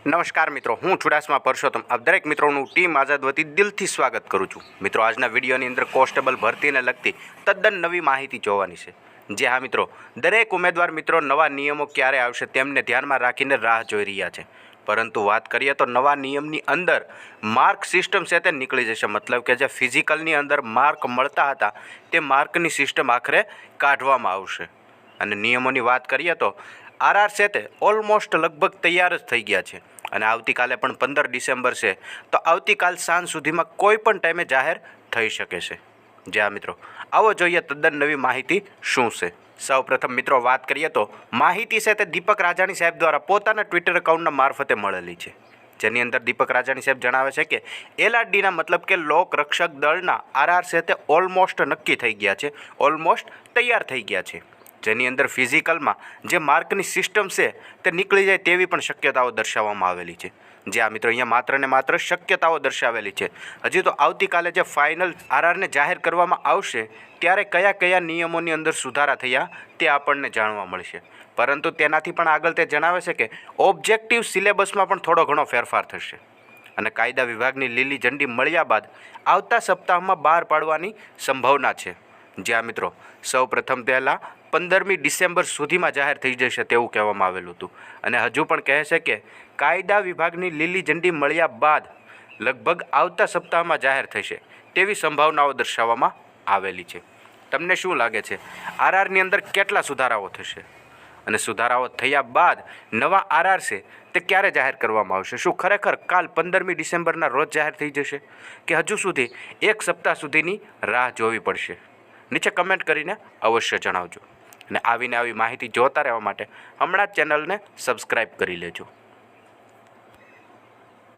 નમસ્કાર મિત્રો, હું ચુડાસમા પરસોત્તમ આપ દરેક મિત્રોનું ટીમ આઝાદ વતી દિલથી સ્વાગત કરું છું. મિત્રો, આજના વિડીયોની અંદર કોન્સ્ટેબલ ભરતીને લગતી તદ્દન નવી માહિતી જોવાની છે. જે હા મિત્રો, દરેક ઉમેદવાર મિત્રો નવા નિયમો ક્યારે આવશે તેમને ધ્યાનમાં રાખીને રાહ જોઈ રહ્યા છે. પરંતુ વાત કરીએ તો નવા નિયમની અંદર માર્ક સિસ્ટમ છે તે નીકળી જશે. મતલબ કે જે ફિઝિકલની અંદર માર્ક મળતા હતા તે માર્કની સિસ્ટમ આખરે કાઢવામાં આવશે. અને નિયમોની વાત કરીએ તો આરઆર છે તે ઓલમોસ્ટ લગભગ તૈયાર જ થઈ ગયા છે. અને આવતીકાલે પણ 15 ડિસેમ્બર છે, તો આવતીકાલ સાંજ સુધીમાં કોઈ પણ ટાઈમે જાહેર થઈ શકે છે. જ્યાં મિત્રો, આવો જોઈએ તદ્દન નવી માહિતી શું છે. સૌપ્રથમ મિત્રો વાત કરીએ તો માહિતી છે તે દીપક રાજાણી સાહેબ દ્વારા પોતાના ટ્વિટર એકાઉન્ટના મારફતે મળેલી છે. જેની અંદર દીપક રાજાણી સાહેબ જણાવે છે કે એલઆરડીના મતલબ કે લોક રક્ષક દળના આરઆર છે તે ઓલમોસ્ટ નક્કી થઈ ગયા છે, ઓલમોસ્ટ તૈયાર થઈ ગયા છે. જેની અંદર ફિઝિકલમાં જે માર્કની સિસ્ટમ છે તે નીકળી જાય તેવી પણ શક્યતાઓ દર્શાવવામાં આવેલી છે. જે આ મિત્રો અહીંયા માત્ર ને માત્ર શક્યતાઓ દર્શાવેલી છે. હજી તો આવતીકાલે જે ફાઇનલ આરઆરને જાહેર કરવામાં આવશે ત્યારે કયા કયા નિયમોની અંદર સુધારા થયા તે આપણને જાણવા મળશે. પરંતુ તેનાથી પણ આગળ તે જણાવે છે કે ઓબ્જેક્ટિવ સિલેબસમાં પણ થોડો ઘણો ફેરફાર થશે. અને કાયદા વિભાગની લીલી ઝંડી મળ્યા બાદ આવતા સપ્તાહમાં બહાર પાડવાની સંભાવના છે. જ્યાં મિત્રો સૌ પ્રથમ પહેલાં 15મી ડિસેમ્બર સુધીમાં જાહેર થઈ જશે તેવું કહેવામાં આવેલું હતું. અને હજુ પણ કહે છે કે કાયદા વિભાગની લીલી ઝંડી મળ્યા બાદ લગભગ આવતા સપ્તાહમાં જાહેર થશે તેવી સંભાવનાઓ દર્શાવવામાં આવેલી છે. તમને શું લાગે છે, આરઆરની અંદર કેટલા સુધારાઓ થશે? અને સુધારાઓ થયા બાદ નવા આરઆર છે તે ક્યારે જાહેર કરવામાં આવશે? શું ખરેખર કાલ 15મી ડિસેમ્બરના રોજ જાહેર થઈ જશે કે હજુ સુધી એક સપ્તાહ સુધીની રાહ જોવી પડશે? નીચે કમેન્ટ કરીને અવશ્ય જણાવજો. અને આવીને આવી માહિતી જોતા રહેવા માટે હમણાં જ ચેનલને સબસ્ક્રાઈબ કરી લેજો.